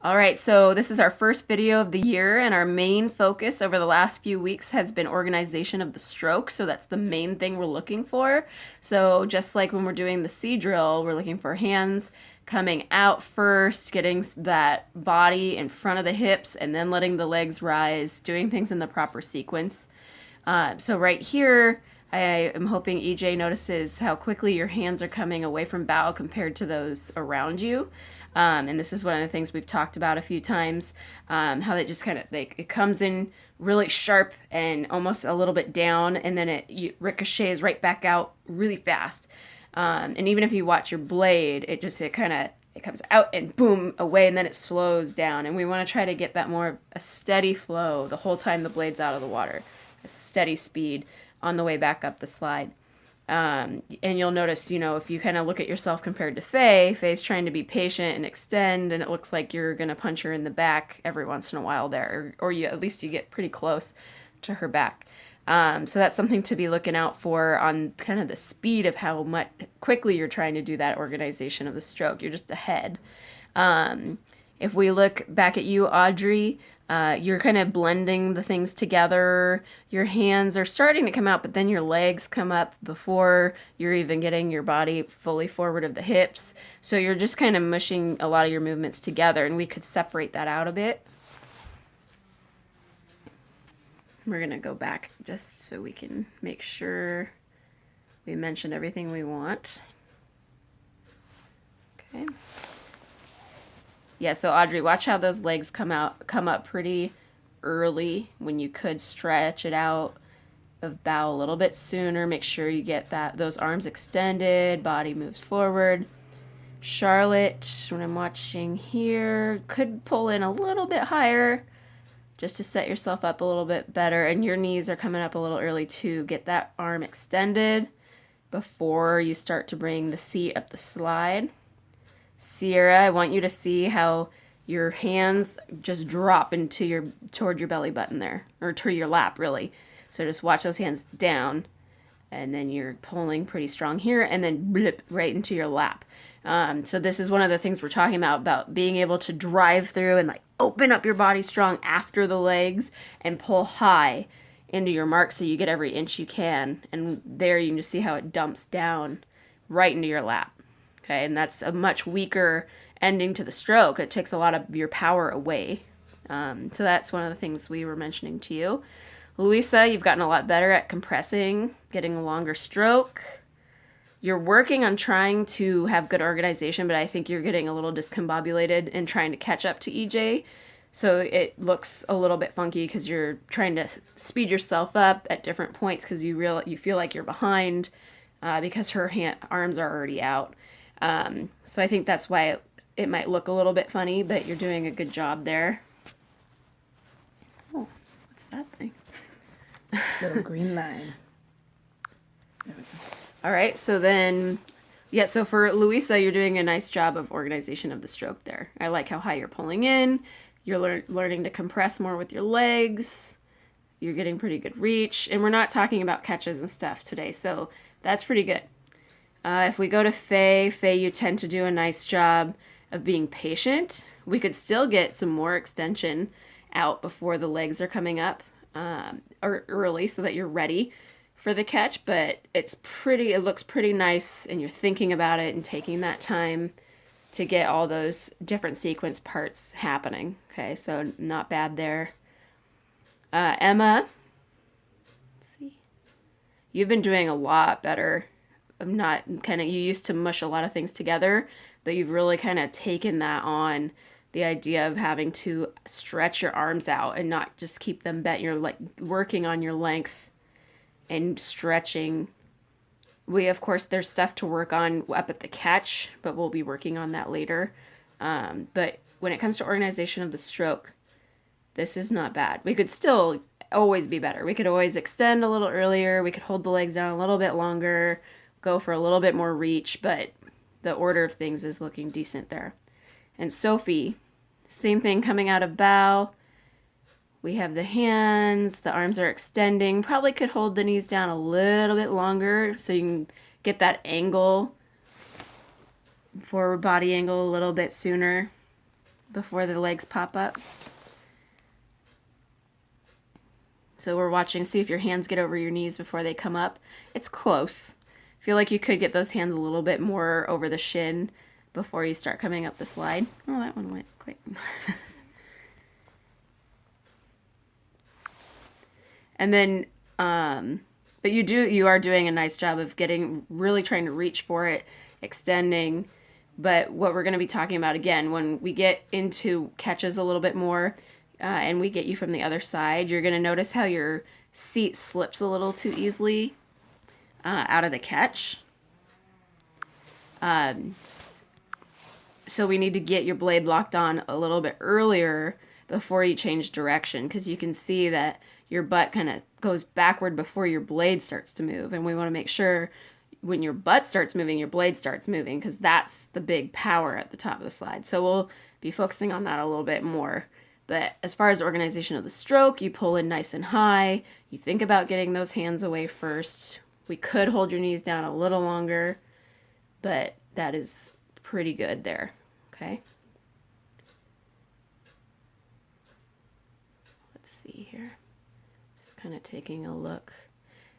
All right, so this is our first video of the year, and our main focus over the last few weeks has been organization of the stroke. So that's the main thing we're looking for. So just like when we're doing the C drill, we're looking for hands coming out first, getting that body in front of the hips, and then letting the legs rise, doing things in the proper sequence. So right here, I am hoping EJ notices how quickly your hands are coming away from bow compared to those around you. And this is one of the things we've talked about a few times, how it just kind of like it comes in really sharp and almost a little bit down, and then it ricochets right back out really fast. And even if you watch your blade, it comes out and boom away, and then it slows down. And we want to try to get that more of a steady flow the whole time the blade's out of the water, a steady speed on the way back up the slide. And you'll notice, if you kind of look at yourself compared to Faye's trying to be patient and extend, and it looks like you're going to punch her in the back every once in a while there, or at least you get pretty close to her back. So that's something to be looking out for on kind of the speed of how much quickly you're trying to do that organization of the stroke. You're just ahead. If we look back at you, Audrey, you're kind of blending the things together. Your hands are starting to come out, but then your legs come up before you're even getting your body fully forward of the hips. So you're just kind of mushing a lot of your movements together, and we could separate that out a bit. We're going to go back just so we can make sure we mentioned everything we want. Okay. Yeah, so Audrey, watch how those legs come up pretty early when you could stretch it out of bow a little bit sooner. Make sure you get those arms extended, body moves forward. Charlotte, when I'm watching here, could pull in a little bit higher just to set yourself up a little bit better. And your knees are coming up a little early too. Get that arm extended before you start to bring the seat up the slide. Sierra, I want you to see how your hands just drop toward your belly button there, or to your lap, really. So just watch those hands down, and then you're pulling pretty strong here, and then blip right into your lap. So this is one of the things we're talking about being able to drive through and like open up your body strong after the legs and pull high into your mark so you get every inch you can. And there you can just see how it dumps down right into your lap. Okay, and that's a much weaker ending to the stroke. It takes a lot of your power away. So that's one of the things we were mentioning to you. Louisa, you've gotten a lot better at compressing, getting a longer stroke. You're working on trying to have good organization, but I think you're getting a little discombobulated and trying to catch up to EJ. So it looks a little bit funky because you're trying to speed yourself up at different points because you feel like you're behind because her arms are already out. So I think that's why it might look a little bit funny, but you're doing a good job there. Oh, what's that thing? Little green line. There we go. All right, so then, yeah, so for Louisa, you're doing a nice job of organization of the stroke there. I like how high you're pulling in. You're learning to compress more with your legs. You're getting pretty good reach. And we're not talking about catches and stuff today, so that's pretty good. If we go to Faye, you tend to do a nice job of being patient. We could still get some more extension out before the legs are coming up or early so that you're ready for the catch, but it looks pretty nice, and you're thinking about it and taking that time to get all those different sequence parts happening. Okay, so not bad there. Emma, let's see. You've been doing a lot better. You used to mush a lot of things together, but you've really kind of taken that on, the idea of having to stretch your arms out and not just keep them bent. You're like working on your length and stretching. Of course, there's stuff to work on up at the catch, but we'll be working on that later. But when it comes to organization of the stroke, this is not bad. We could still always be better. We could always extend a little earlier. We could hold the legs down a little bit longer, go for a little bit more reach, but the order of things is looking decent there. And Sophie, same thing coming out of bow. We have the hands, the arms are extending. Probably could hold the knees down a little bit longer so you can get that angle, forward body angle a little bit sooner. before the legs pop up. So we're watching, see if your hands get over your knees before they come up. It's close. Feel like you could get those hands a little bit more over the shin before you start coming up the slide. Oh, that one went quick. And then, but you are doing a nice job of really trying to reach for it, extending. But what we're going to be talking about again, when we get into catches a little bit more, and we get you from the other side, you're going to notice how your seat slips a little too easily out of the catch. So we need to get your blade locked on a little bit earlier before you change direction, because you can see that your butt kind of goes backward before your blade starts to move. And we want to make sure when your butt starts moving, your blade starts moving, because that's the big power at the top of the slide. So we'll be focusing on that a little bit more. But as far as organization of the stroke, you pull in nice and high. You think about getting those hands away first. We could hold your knees down a little longer, but that is pretty good there, okay? Let's see here. Just kind of taking a look.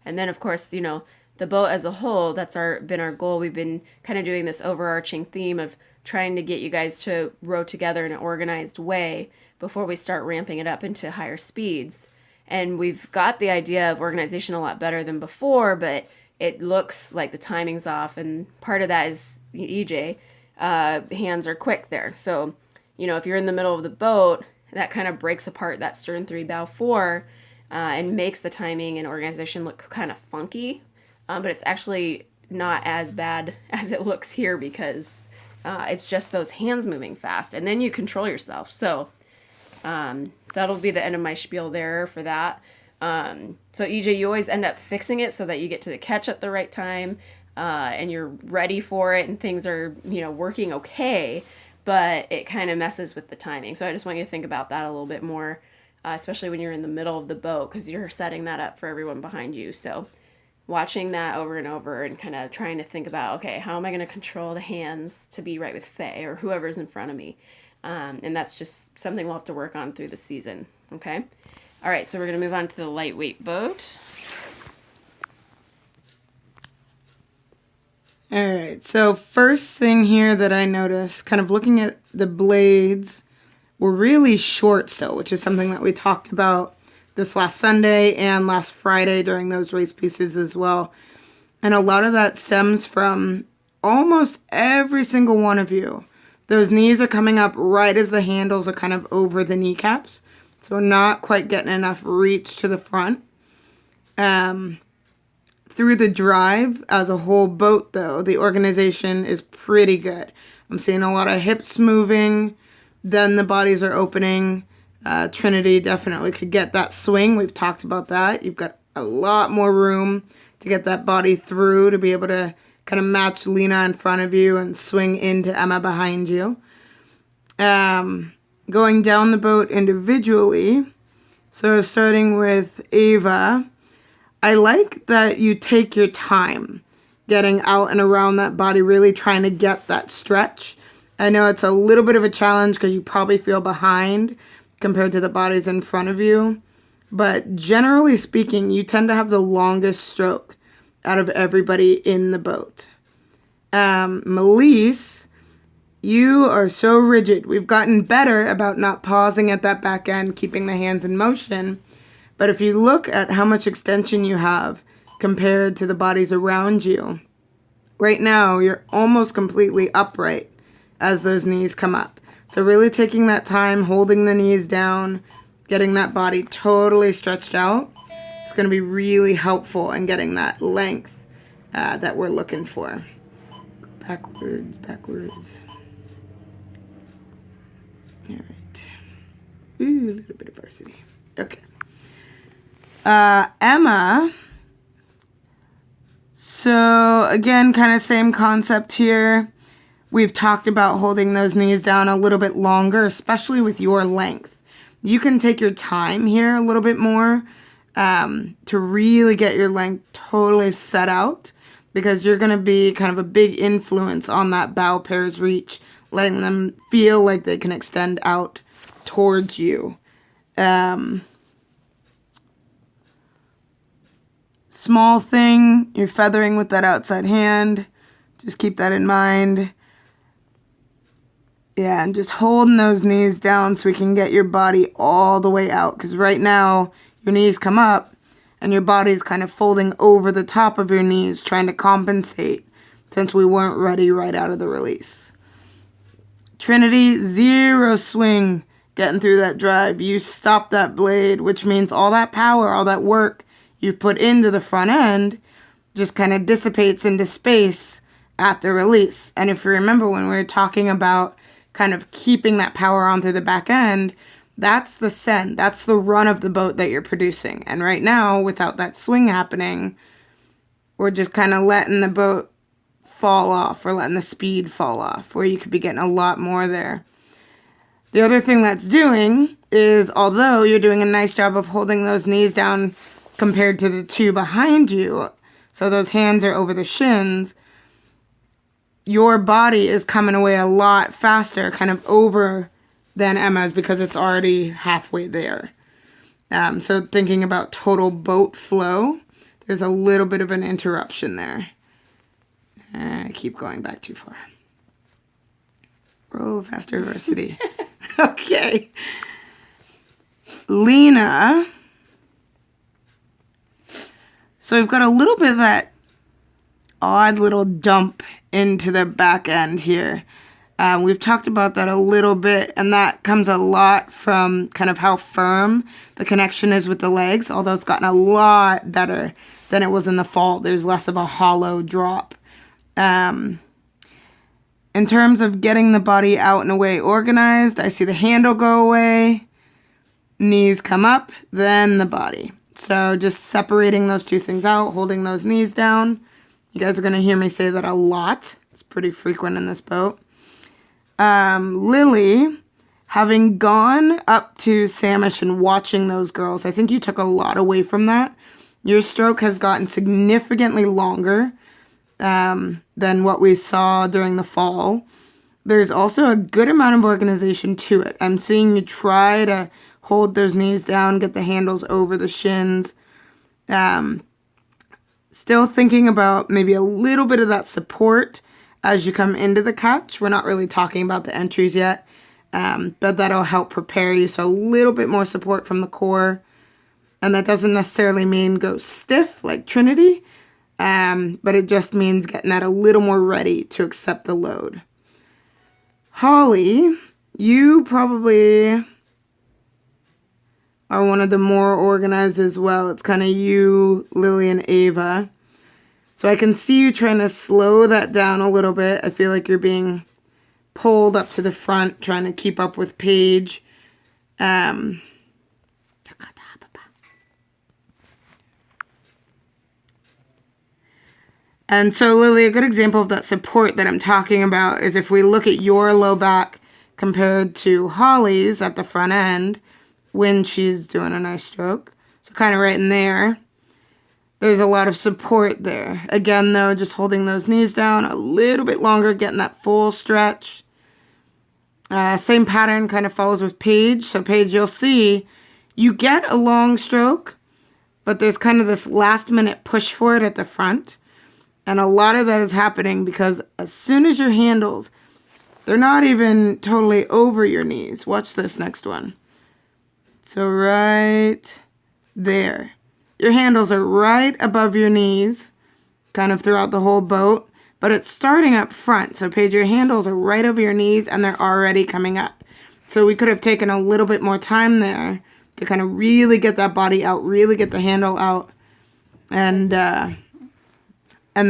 And then, of course, you know, the boat as a whole, that's been our goal. We've been kind of doing this overarching theme of trying to get you guys to row together in an organized way before we start ramping it up into higher speeds. And we've got the idea of organization a lot better than before, but it looks like the timing's off, and part of that is EJ. Hands are quick there. So, you know, if you're in the middle of the boat, that kind of breaks apart that stern 3, bow 4, and makes the timing and organization look kind of funky. But it's actually not as bad as it looks here, because it's just those hands moving fast, and then you control yourself. So that'll be the end of my spiel there for that. So EJ, you always end up fixing it so that you get to the catch at the right time, and you're ready for it, and things are, you know, working okay, but it kind of messes with the timing. So I just want you to think about that a little bit more, especially when you're in the middle of the boat, because you're setting that up for everyone behind you. So watching that over and over and kind of trying to think about, okay, how am I going to control the hands to be right with Faye or whoever's in front of me? And that's just something we'll have to work on through the season, okay? All right, so we're going to move on to the lightweight boat. All right, so first thing here that I noticed, kind of looking at the blades, were really short still, which is something that we talked about this last Sunday and last Friday during those race pieces as well. And a lot of that stems from almost every single one of you. Those knees are coming up right as the handles are kind of over the kneecaps. So we're not quite getting enough reach to the front. Through the drive as a whole boat, though, the organization is pretty good. I'm seeing a lot of hips moving. Then the bodies are opening. Trinity definitely could get that swing. We've talked about that. You've got a lot more room to get that body through to be able to kind of match Lena in front of you and swing into Emma behind you. Going down the boat individually, so starting with Ava, I like that you take your time getting out and around that body, really trying to get that stretch. I know it's a little bit of a challenge because you probably feel behind compared to the bodies in front of you, but generally speaking, you tend to have the longest stroke out of everybody in the boat. Melise, you are so rigid. We've gotten better about not pausing at that back end, keeping the hands in motion. But if you look at how much extension you have compared to the bodies around you, right now you're almost completely upright as those knees come up. So really taking that time, holding the knees down, getting that body totally stretched out, it's going to be really helpful in getting that length that we're looking for. Backwards, backwards. All right. Ooh, a little bit of varsity. Okay. Emma. So again, kind of same concept here. We've talked about holding those knees down a little bit longer, especially with your length. You can take your time here a little bit more to really get your length totally set out because you're going to be kind of a big influence on that bow pair's reach, letting them feel like they can extend out towards you. Small thing, you're feathering with that outside hand. Just keep that in mind. Yeah, and just holding those knees down so we can get your body all the way out. Because right now, your knees come up and your body's kind of folding over the top of your knees, trying to compensate since we weren't ready right out of the release. Trinity, 0 swing getting through that drive. You stop that blade, which means all that power, all that work you've put into the front end just kind of dissipates into space at the release. And if you remember when we were talking about kind of keeping that power on through the back end, that's the send. That's the run of the boat that you're producing. And right now, without that swing happening, we're just kind of letting the boat fall off, or letting the speed fall off, where you could be getting a lot more there. The other thing that's doing is, although you're doing a nice job of holding those knees down compared to the two behind you, so those hands are over the shins, your body is coming away a lot faster, kind of over than Emma's, because it's already halfway there. So thinking about total boat flow, there's a little bit of an interruption there. I keep going back too far. Row faster, varsity. Okay. Lena. So we've got a little bit of that odd little dump into the back end here. We've talked about that a little bit, and that comes a lot from kind of how firm the connection is with the legs, although it's gotten a lot better than it was in the fall. There's less of a hollow drop. In terms of getting the body out and away organized, I see the handle go away, knees come up, then the body. So just separating those two things out, holding those knees down. You guys are going to hear me say that a lot. It's pretty frequent in this boat. Lily, having gone up to Samish and watching those girls, I think you took a lot away from that. Your stroke has gotten significantly longer than what we saw during the fall. There's also a good amount of organization to it. I'm seeing you try to hold those knees down, get the handles over the shins. Still thinking about maybe a little bit of that support as you come into the catch. We're not really talking about the entries yet, but that'll help prepare you. So a little bit more support from the core. And that doesn't necessarily mean go stiff like Trinity, but it just means getting that a little more ready to accept the load. Holly, you probably are one of the more organized as well. It's kind of you, Lily, and Ava. So I can see you trying to slow that down a little bit. I feel like you're being pulled up to the front, trying to keep up with Paige. And so, Lily, a good example of that support that I'm talking about is if we look at your low back compared to Holly's at the front end when she's doing a nice stroke. So kind of right in there. There's a lot of support there. Again, though, just holding those knees down a little bit longer, getting that full stretch. Same pattern kind of follows with Paige. So Paige, you'll see you get a long stroke, but there's kind of this last minute push for it at the front. And a lot of that is happening because as soon as your handles, they're not even totally over your knees. Watch this next one. So right there. Your handles are right above your knees, kind of throughout the whole boat, but it's starting up front. So Paige, your handles are right over your knees and they're already coming up. So we could have taken a little bit more time there to kind of really get that body out, really get the handle out, and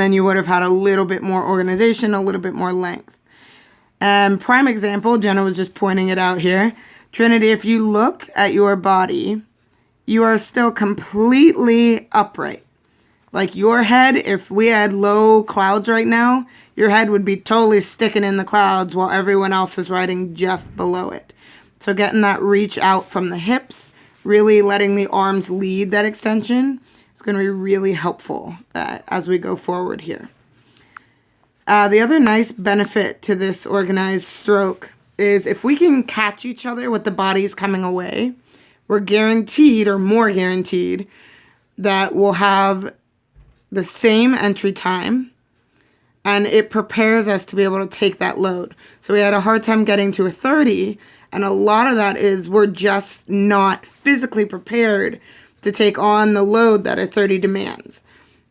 then you would have had a little bit more organization, a little bit more length. Prime example, Jenna was just pointing it out here. Trinity, if you look at your body, you are still completely upright. Like your head, if we had low clouds right now, your head would be totally sticking in the clouds while everyone else is riding just below it. So getting that reach out from the hips, really letting the arms lead that extension, is going to be really helpful as we go forward here. The other nice benefit to this organized stroke is if we can catch each other with the bodies coming away, we're guaranteed, or more guaranteed, that we'll have the same entry time, and it prepares us to be able to take that load. So we had a hard time getting to a 30, and a lot of that is we're just not physically prepared to take on the load that a 30 demands.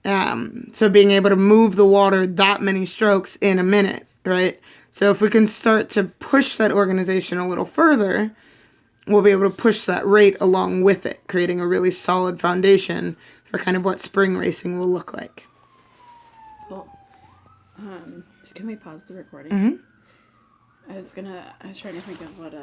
So being able to move the water that many strokes in a minute, right? So if we can start to push that organization a little further, we'll be able to push that rate along with it, creating a really solid foundation for kind of what spring racing will look like. Cool. Can we pause the recording? Mm-hmm. I was trying to think of what